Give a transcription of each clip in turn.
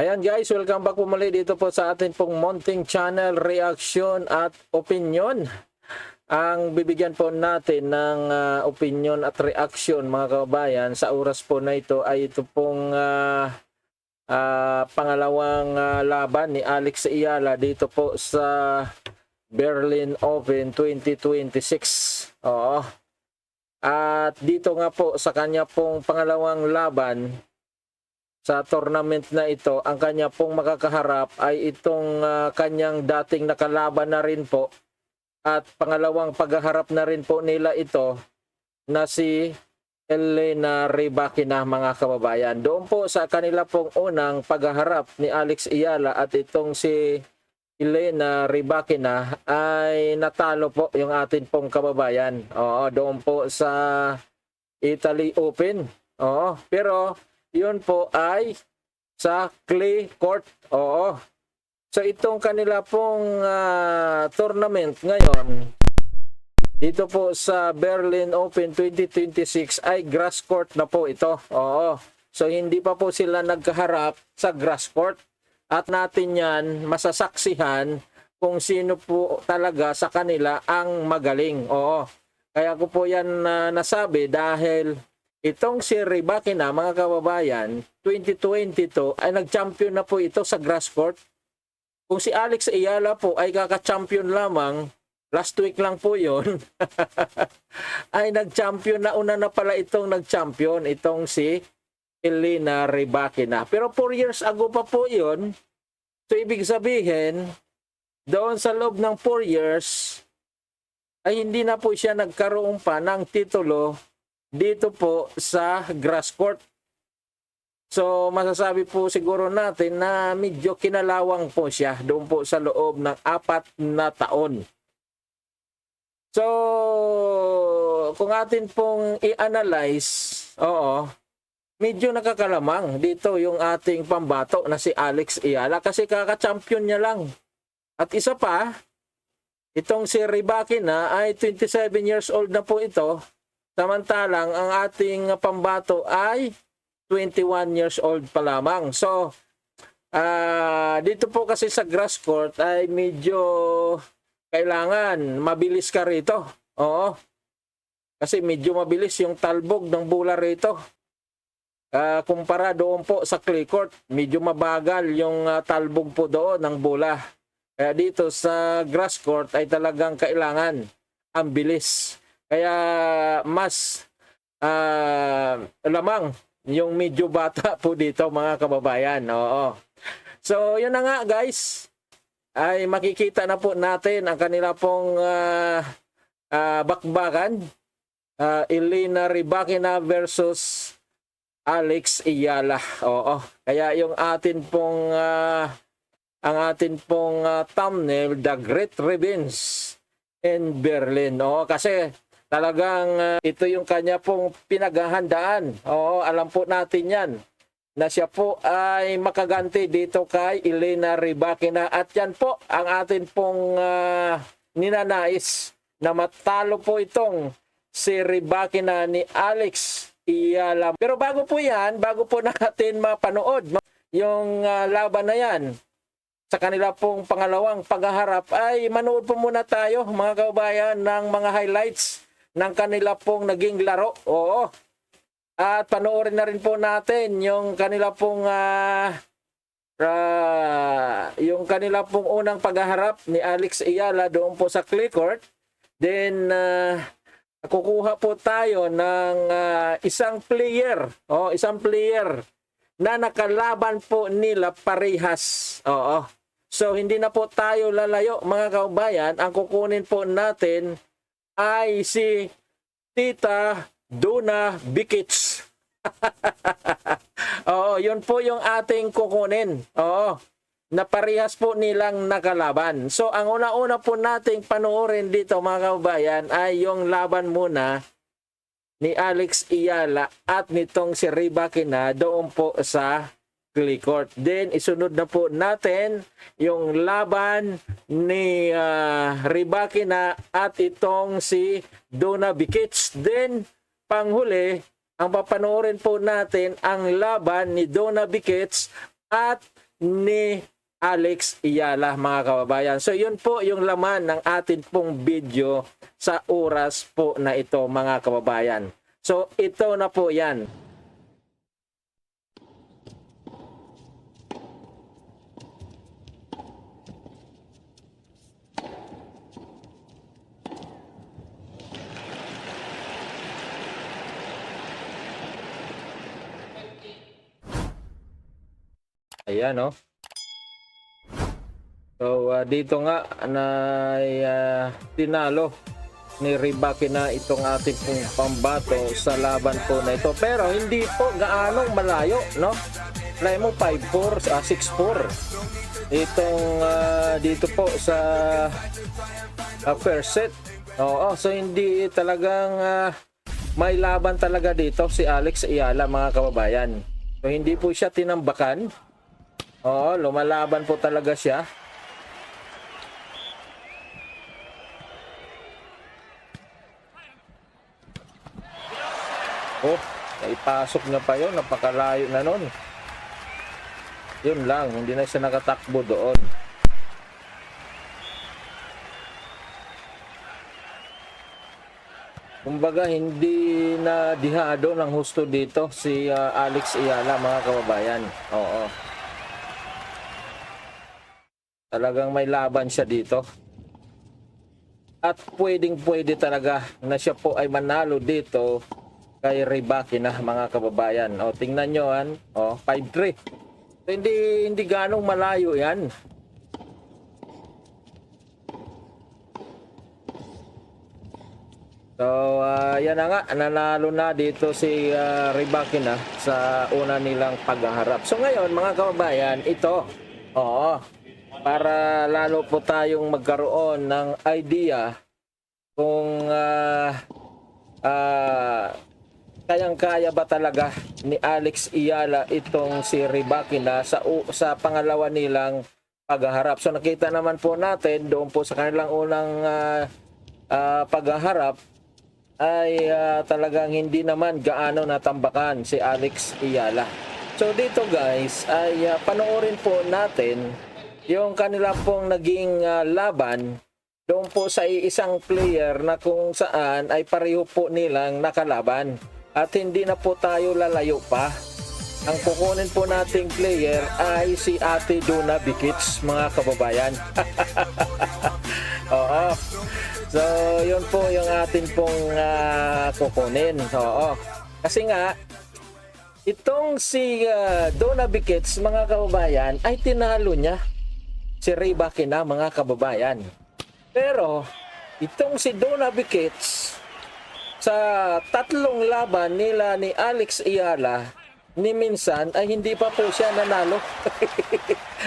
Ayan guys, welcome back po muli dito po sa ating pong Monting Channel Reaction at Opinion. Ang bibigyan po natin ng opinion at reaction mga kababayan sa oras po na ito ay ito pong pangalawang laban ni Alex Ayala dito po sa Berlin Open 2026. Oo. At dito nga po sa kanya pong pangalawang laban sa tournament na ito, ang kanya pong makakaharap ay itong kanyang dating nakalaban na rin po at pangalawang paghaharap na rin po nila ito na si Elena Rybakina mga kababayan. Doon po sa kanila pong unang paghaharap ni Alex Ayala at itong si Elena Rybakina ay natalo po yung atin pong kababayan. Oo, doon po sa Italy Open. Oo, pero yun po ay sa clay court. Oo. So itong kanila pong tournament ngayon dito po sa Berlin Open 2026 ay grass court na po ito. Oo. So hindi pa po sila nagkaharap sa grass court. At natin yan masasaksihan kung sino po talaga sa kanila ang magaling. Oo. Kaya ko po yan nasabi dahil itong si Rybakina mga kababayan, 2022 ay nag-champion na po ito sa grass court. Kung si Alex Ayala po ay kaka-champion lamang, last week lang po yon ay nag-champion na una na pala itong nag-champion, itong si Elena Rybakina. Pero 4 years ago pa po yon. So ibig sabihin, doon sa loob ng 4 years, ay hindi na po siya nagkaroon pa ng titulo dito po sa grass court. So masasabi po siguro natin na medyo kinalawang po siya doon po sa loob ng 4 na taon. So kung atin pong i-analyze, oo, medyo nakakalamang dito yung ating pambato na si Alex Ayala kasi kaka-champion niya lang. At isa pa, itong si Rybakina ay 27 years old na po ito. Samantalang ang ating pambato ay 21 years old pa lamang. So, dito po kasi sa grass court ay medyo kailangan mabilis ka rito. Oo. Kasi medyo mabilis yung talbog ng bola rito. Kumpara doon po sa clay court, medyo mabagal yung talbog po doon ng bola. Kaya dito sa grass court ay talagang kailangan ang bilis. Kaya mas lamang yung medyo bata po dito mga kababayan. Oo. So yun na nga guys, ay makikita na po natin ang kanila pong bakbakan. Elena Rybakina versus Alex Ayala. Oo. Kaya yung atin pong ang atin pong thumbnail, The Great Revenge in Berlin. Oo, kasi talagang ito yung kanya pong pinaghahandaan. Oo, alam po natin yan na siya po ay makaganti dito kay Elena Rybakina. At yan po ang atin pong ninanais na matalo po itong si Rybakina ni Alex Ayala. Pero bago po yan, bago po natin mapanood yung laban na yan sa kanila pong pangalawang paghaharap, ay manood po muna tayo mga kababayan ng mga highlights ng kanila pong naging laro. Oo. At panoorin na rin po natin yung kanila pong unang paghaharap ni Alex Ayala doon po sa clay court. Then kukuha po tayo ng isang player na nakalaban po nila parehas. Oo. So hindi na po tayo lalayo mga kababayan. Ang kukunin po natin ay si Tita Donna Bikic. Oo, yun po yung ating kukunin. Oo, na parehas po nilang nakalaban. So ang una-una po nating panoorin dito mga kababayan ay yung laban muna ni Alex Ayala at nitong si Rybakina doon po sa clay court. Then isunod na po natin yung laban ni Rybakina at itong si Donna Bikic. Then panghuli, ang papanoorin po natin ang laban ni Donna Bikic at ni Alex Ayala, mga kababayan. So yun po yung laman ng atin pong video sa oras po na ito, mga kababayan. So ito na po yan. Ayan, no? So, dito nga na tinalo ni Rybakina itong ating pong pambato sa laban po na ito. Pero hindi po gaanong malayo, no? Try mo 5-4, 6-4. Itong dito po sa first set. Oo, so hindi talagang may laban talaga dito si Alex Ayala, mga kababayan. So hindi po siya tinambakan. Oo, lumalaban po talaga siya. Oh, naipasok niya pa yun. Napakalayo na nun. Yun lang, hindi na siya nakatakbo doon. Kumbaga, hindi na dihado ng husto dito si Alex Ayala, mga kababayan. Oo. Talagang may laban siya dito. At pwedeng-pwede talaga na siya po ay manalo dito kay Rybakina, mga kababayan. O, tingnan nyo, 5-3. So, hindi ganong malayo yan. So, yan na nga, nanalo na dito si Rybakina sa una nilang paghaharap. So, ngayon, mga kababayan, ito, para lalo po tayong magkaroon ng idea kung kayang-kaya ba talaga ni Alex Ayala itong si Rybakina sa pangalawa nilang paghaharap. So nakita naman po natin doon po sa kanilang unang paghaharap ay talagang hindi naman gaano natambakan si Alex Ayala. So dito guys ay panoorin po natin yung kanila pong naging laban doon po sa isang player na kung saan ay pareho po nilang nakalaban at hindi na po tayo lalayo pa. Ang kukunin po nating player ay si Ate Donna Bikits, mga kababayan. Oo. So yun po yung atin pong kukunin. Oo. Kasi nga itong si Donna Bikits, mga kababayan, ay tinalo niya si Rybakina, mga kababayan. Pero itong si Donna Bikits sa tatlong laban nila ni Alex Ayala ni minsan ay hindi pa po siya nanalo.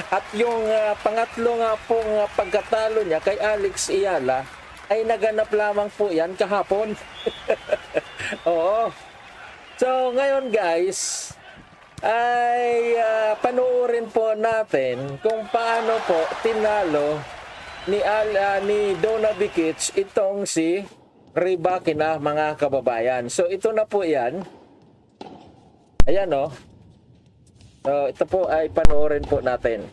At yung pangatlo nga pong pagkatalo niya kay Alex Ayala ay naganap lamang po yan kahapon. Oo. So ngayon guys ay panoorin po natin kung paano po tinalo ni Donna Bikits itong si Rybakina, mga kababayan. So ito na po yan. Ayan o. So ito po ay panoorin po natin.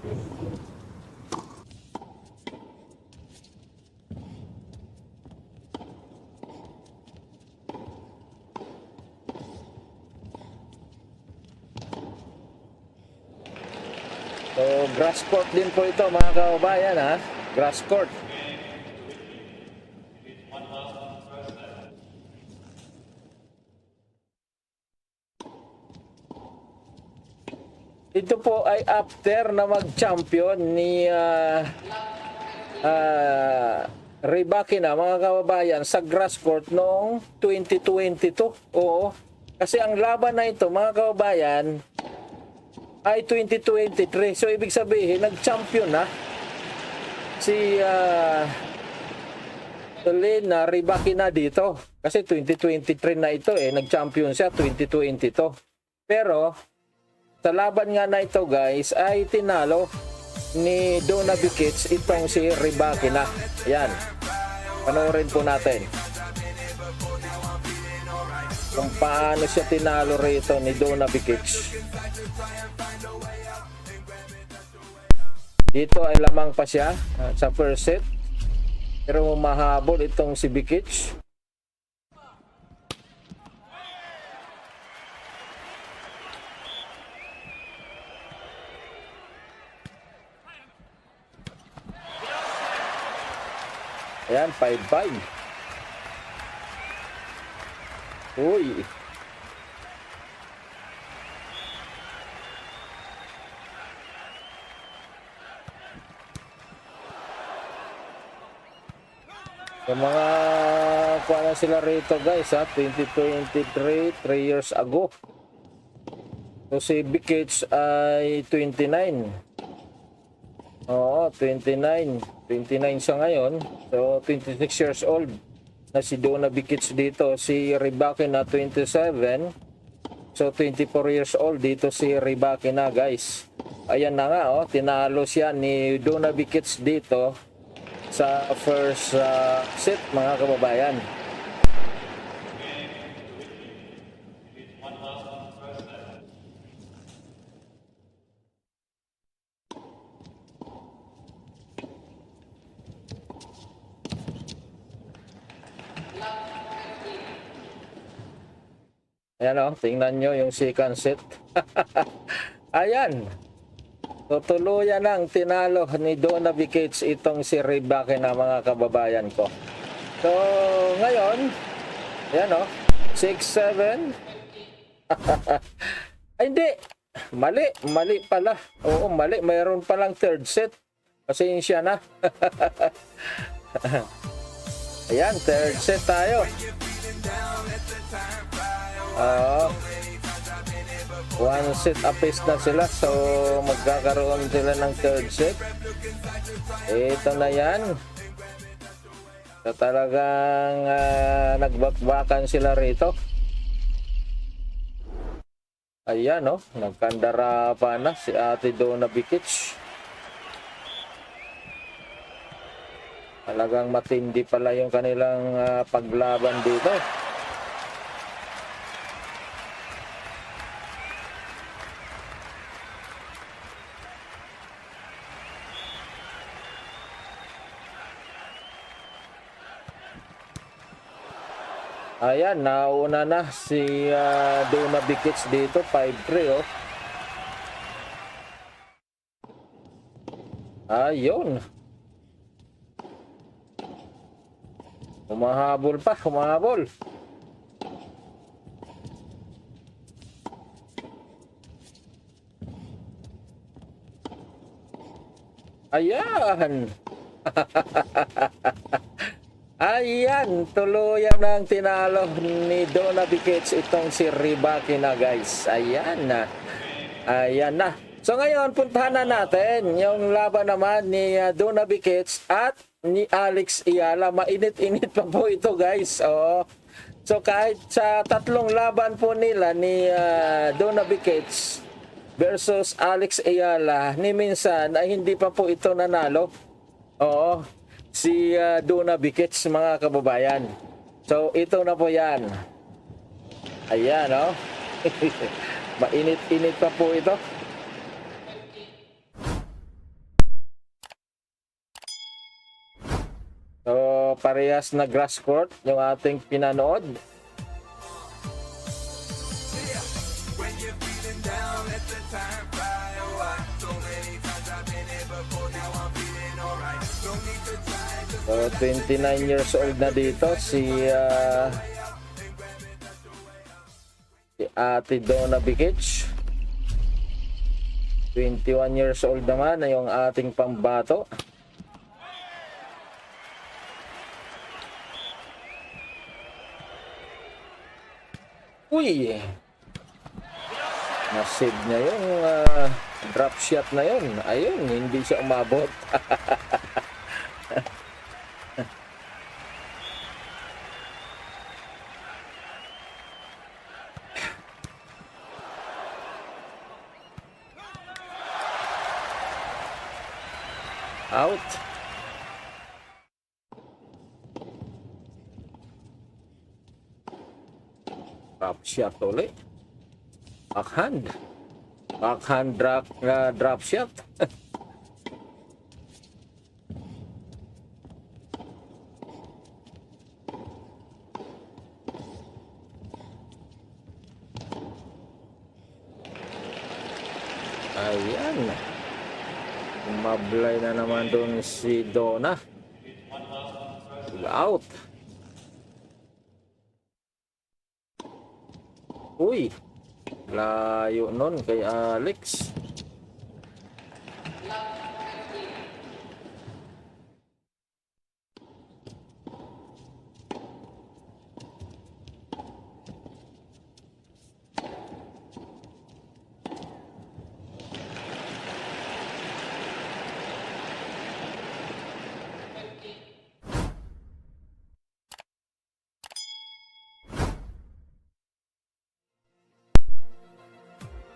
So, grass court din po ito, mga kababayan, ha? Grass court. Ito po ay after na mag-champion ni Rybakina, mga kababayan, sa grass court noong 2022. Oo. Kasi ang laban na ito, mga kababayan, ay 2023. So ibig sabihin nag-champion na si Lena Rybakina dito. Kasi 2023 na ito nag-champion siya 2022. Pero sa laban nga na ito guys ay tinalo ni Donna Bikits itong si Rybakina. Ayan. Panoorin po natin kung paano siya tinalo rito ni Donna Bikits. Dito ay lamang pa siya sa first set. Pero mahabol itong si Bikic. Ayan, 5-5. Uy. Yung mga kuha na sila rito guys 2023, 3 years ago. So si Bikic ay 29. Oo, 29 siya ngayon. So 26 years old na si Dona Bikic dito. Si Rybakina na 27. So 24 years old dito si Rybakina guys. Ayan na nga tinalo siya ni Dona Bikic dito sa first set mga kababayan. Ayan tingnan nyo yung second set. Ayan. Tutuluyan ng tinalo ni Dona Bikic itong si Rybakina mga kababayan ko. So, ngayon, ayan 6-7. Ay, hindi. Mali pala. Oo, mali. Mayroon palang third set. Pasensya na. Ayan, third set tayo. One set apiece na sila, so magkakaroon sila ng third set. Ito na yan. So talagang nagbakbakan sila rito. Ayan nagkandara pa na si Ate Dona Bikic. Talagang matindi pala yung kanilang paglaban dito. Ayan, nauna na si Dona Bikic dito, 5-3 Ayun. Humahabol pa, humahabol. Ayan. Ayan, tuluyan ng tinalo ni Dona Bikic itong si Rybakina guys. Ayan na. Ayan na. So ngayon, puntahan na natin yung laban naman ni Dona Bikic at ni Alex Eala. Mainit-init pa po ito guys. So kahit sa tatlong laban po nila ni Dona Bikic versus Alex Eala, ni minsan ay hindi pa po ito nanalo. Si Dona Bikic mga kababayan. So ito na po yan. Ayan mainit-init pa po ito. So parehas na grass court yung ating pinanood. So 29 years old na dito si Ate Dona Bikic. 21 years old naman na yung ating pambato. Uy! Nasave niya yung drop shot na yun. Ayun, hindi siya umabot. Out. Drop shot ulit. Backhand drop shot. Ayan. Mablay na naman doon si Donna. Out. Uy. Layo nun kay Alex.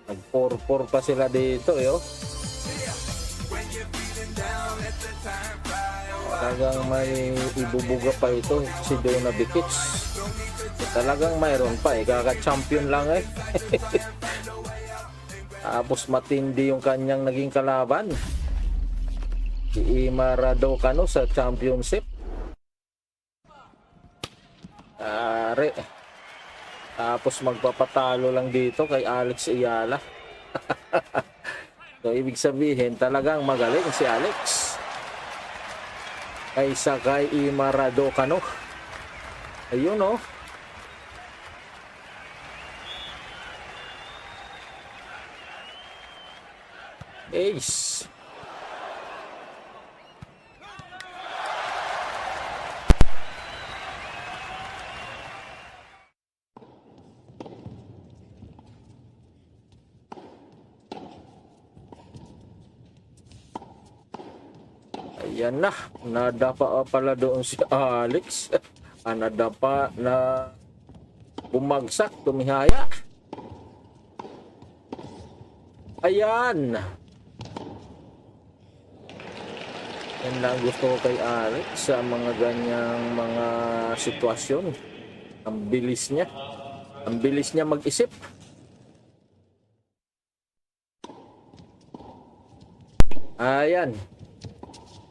Nag-4-4 pa sila dito, yo. Talagang may ibubuga pa ito si Donna Bikic. Talagang mayroon pa eh, kaka-champion lang eh. Tapos matindi yung kanyang naging kalaban. Si Ima Raducanu sa championship. Tapos magpapatalo lang dito kay Alex Ayala. So ibig sabihin talagang magaling si Alex kaysa kay Ima Raducanu. Ayun oh. Ace. Ayan na, nadapa pala doon si Alex. Nadapa na bumagsak, tumihaya. Ayan. Yan lang gusto ko kay Alex sa mga ganyang mga sitwasyon. Ang bilis niya. Ang bilis niya mag-isip. Ayan.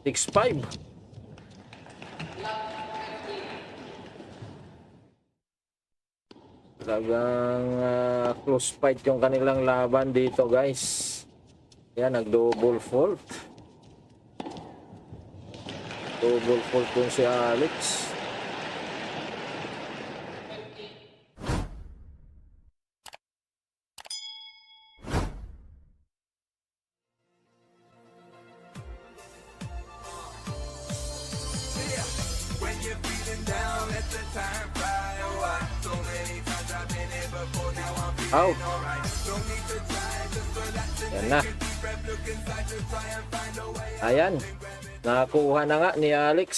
6-5. Talagang close fight yung kanilang laban dito, guys. Yan, nag-double fault. Double fault dun si Alex. Out. Yan na. Ayan. Nakakuha na nga ni Alex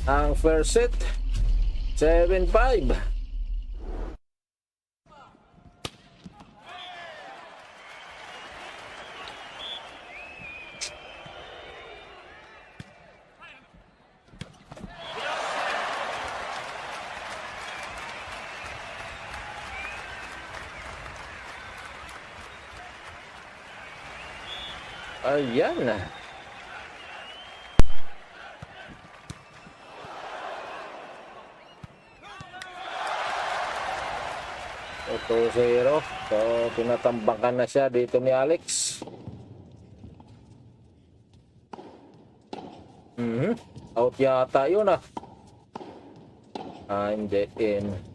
ang first set. 7-5. Ayan. Ito 0. So, tinatambakan na siya dito ni Alex. Out yata yun ah. Hindi in.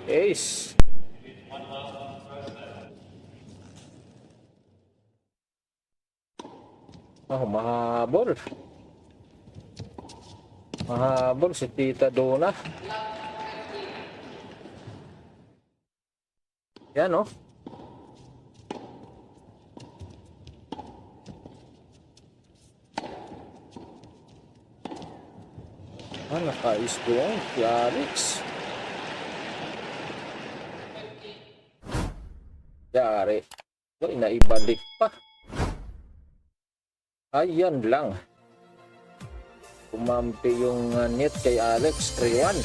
Ace. Oh, mahabol. Mahabol si Tita Donna. Yan oh. Nakais doon si Alex. Yari. Uy, naibalik pa. Ayan lang. Kumampi yung net kay Alex. 3-1.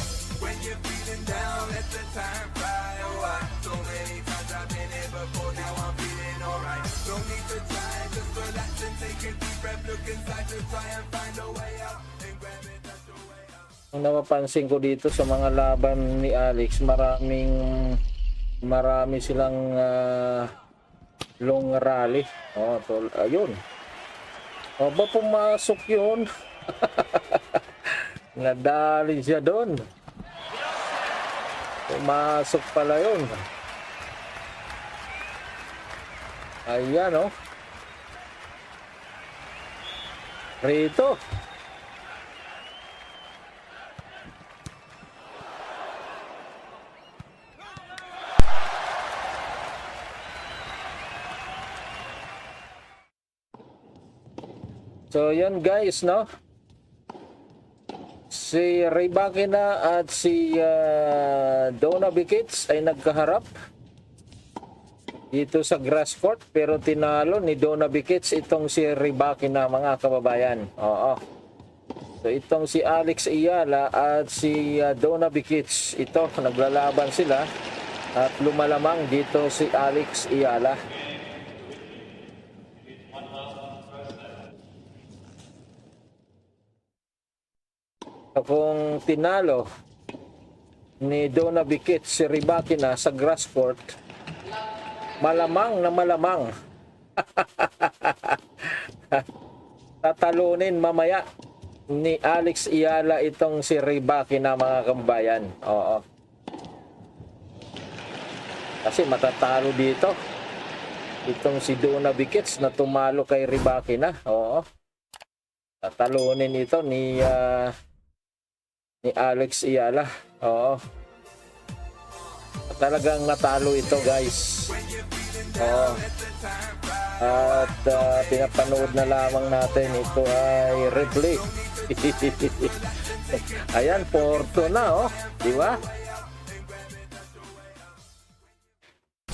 Ang napapansin ko dito sa mga laban ni Alex, marami silang long rally. Oh, tol, ayun. O ba pumasok yun? Nadali siya doon. Pumasok pala yun. Ayan, oh. Rito. So, yan guys, no? Si Rybakina at si Donna Bikits ay nagkaharap dito sa grass court, pero tinalo ni Donna Bikits itong si Rybakina, mga kababayan. Oo. So, itong si Alex Ayala at si Donna Bikits, ito, naglalaban sila at lumalamang dito si Alex Ayala. Kung tinalo ni Donna Bikits si Rybakina sa grass court, malamang na malamang tatalunin mamaya ni Alex Ayala itong si Rybakina, mga kababayan. Oo. Kasi matatalo dito itong si Donna Bikits na tumalo kay Rybakina. Oo. Tatalunin ito ni Alex Ayala. Oo. Talagang natalo ito, guys. Oo. At pinapanood na lamang natin, ito ay replay. Ayan, Porto na, oh. Di ba?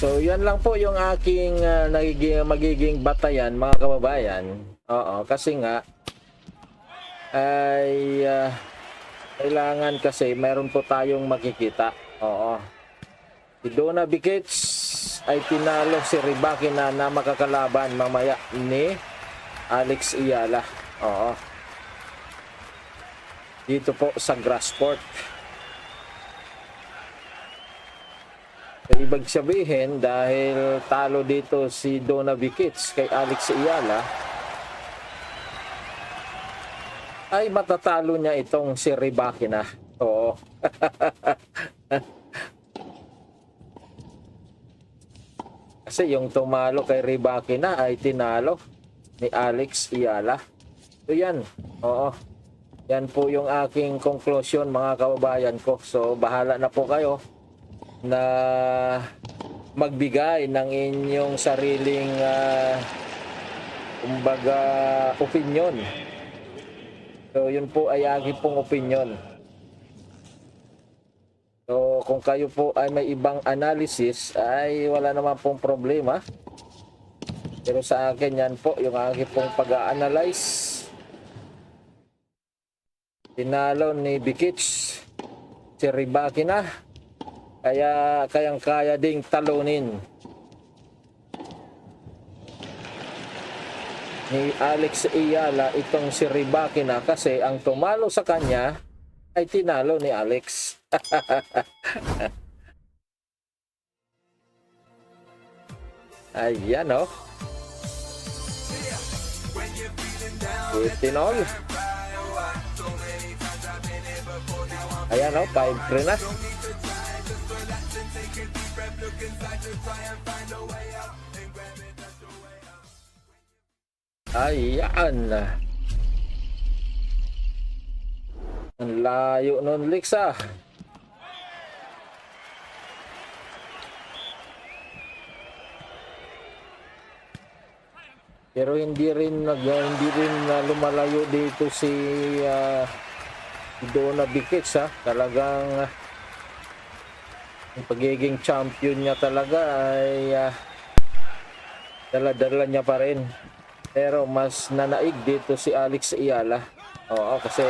So, yan lang po yung aking magiging batayan, mga kababayan. Oo, kasi nga ay kailangan kasi meron po tayong makikita. Oo. Si Donna Bikits ay tinalo si Rybakina na makakalaban mamaya ni Alex Ayala. Oo. Dito po sa grass court. Ibig sabihin, dahil talo dito si Donna Bikits kay Alex Ayala, ay matatalo niya itong si Rybakina. Oo. Kasi yung tumalo kay Rybakina ay tinalo ni Alex Ayala. So yan. Oo. Yan po yung aking conclusion, mga kababayan ko. So bahala na po kayo na magbigay ng inyong sariling kumbaga opinion. So, yun po ay aking pong opinion. So, kung kayo po ay may ibang analysis, ay wala naman pong problema. Pero sa akin, yan po yung aking pong pag-a-analyze. Tinalo ni Bikits si Rybakina. Kaya kayang-kaya ding talunin ni Alex Ayala itong si Rybakina, kasi ang tumalo sa kanya ay tinalo ni Alex. Ayan, oh. Itinol. Ayan, oh, 5-3 na. Ayan. Ang layo nun, Lixa. Pero hindi rin lumalayo dito si Donna Bikits, ha. Talagang ang pagiging champion niya talaga ay dala-dala niya pa rin. Pero mas nanaig dito si Alex Ayala. Oo, kasi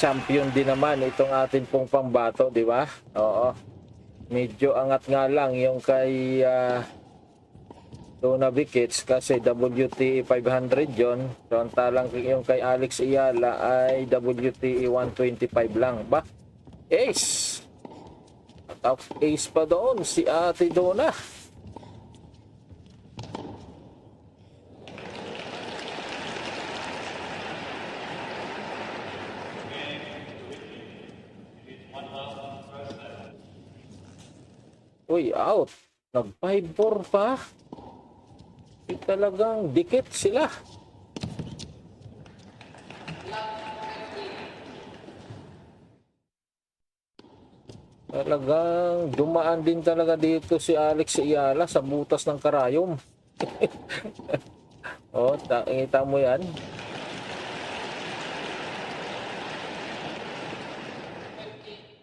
champion din naman itong atin pong pambato, di ba? Oo. Medyo angat nga lang yung kay Dona Bikits kasi WTE 500 yon. So ang talang yung kay Alex Iyala ay WTE 125 lang. Ba? Ace! Top ace pa doon si Ate Dona. Uy, out. Nag 5-4 pa. Talagang dikit sila. Talagang dumaan din talaga dito si Alex Iyala sa butas ng karayom. Oh, nakita mo yan.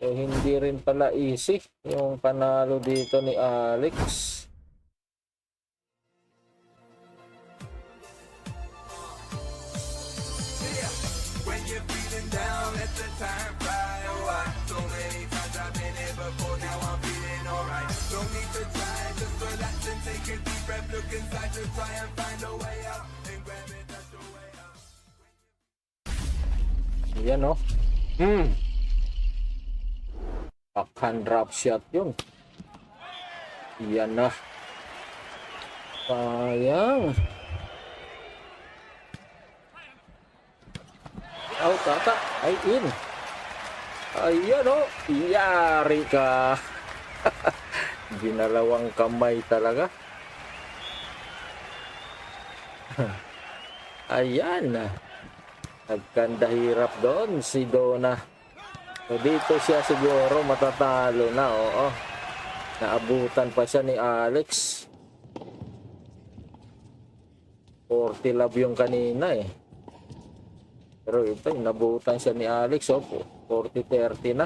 So, hindi rin pala easy yung panalo dito ni Alex. Yan o. Backhand drop shot yun. Yan na. Sayang. Out ata. Ay in. Ayan o. Yari ka. Ginalawang kamay talaga. Ayan. Nagkanda hirap doon si Dona. So dito siya siguro matatalo na. Oo. Naabutan pa siya ni Alex. 40 love yung kanina eh. Pero ito, nabutan siya ni Alex. Oh, 40-30 na.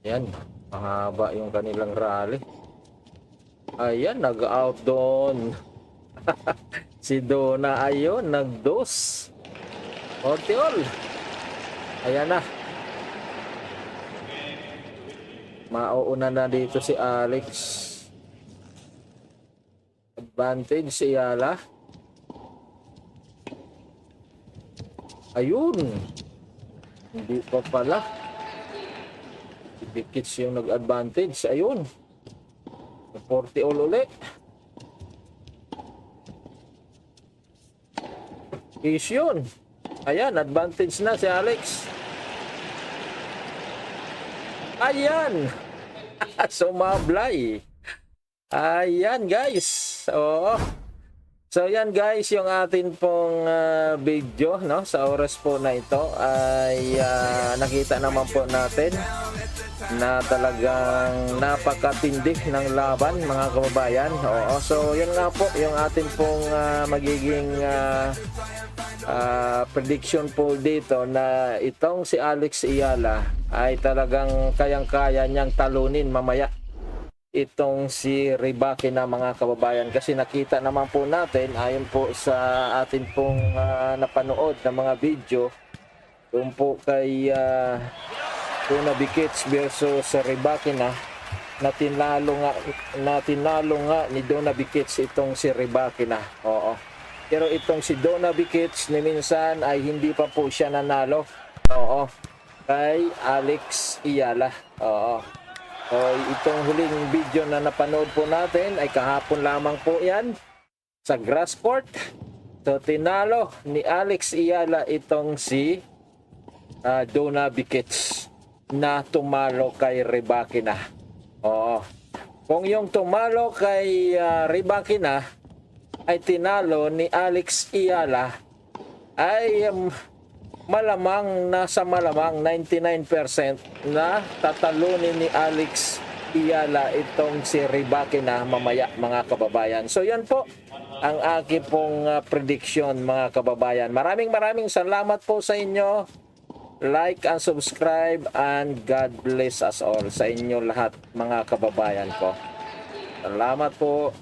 Yan. Mahaba yung kanilang rally. Ayan, nag-out doon. Si Dona ayun, nag-dos. 40 all. Ayan na. Mauuna na dito si Alex. Advantage si Iyala. Ayun. Hindi pa pala. Bikits yung nag-advantage. Ayun. 40 all ulit. Is yun. Ayan, advantage na si Alex. Ayan. Sumablay. Ayan guys. Oo. So yan guys, yung atin pong video no, sa oras po na ito ay nakita naman po natin na talagang napakatindi ng laban mga kababayan. Oo. So yun nga po yung atin pong magiging prediction po dito na itong si Alex Iyala ay talagang kayang-kaya niyang talunin mamaya itong si Rybakina mga kababayan, kasi nakita naman po natin ayon po sa atin pong napanood na mga video doon po kay Dona Bikits versus Rybakina na tinalo nga ni Dona Bikits itong si Rybakina. Oo. Pero itong si Dona Bikits ni minsan ay hindi pa po siya nanalo. Oo. Kay Alex Iyala. Oo. So, itong huling video na napanood po natin ay kahapon lamang po yan sa grass court. So, tinalo ni Alex Iyala itong si Dona Bikits na tumalo kay Rybakina. Oo. Kung yung tumalo kay Rybakina ay tinalo ni Alex Iyala ay malamang, nasa malamang 99% na tatalunin ni Alex Iyala itong si Rybakina mamaya mga kababayan. So yan po ang aking pong prediction mga kababayan. Maraming salamat po sa inyo. Like and subscribe and God bless us all sa inyo lahat mga kababayan ko. Salamat po.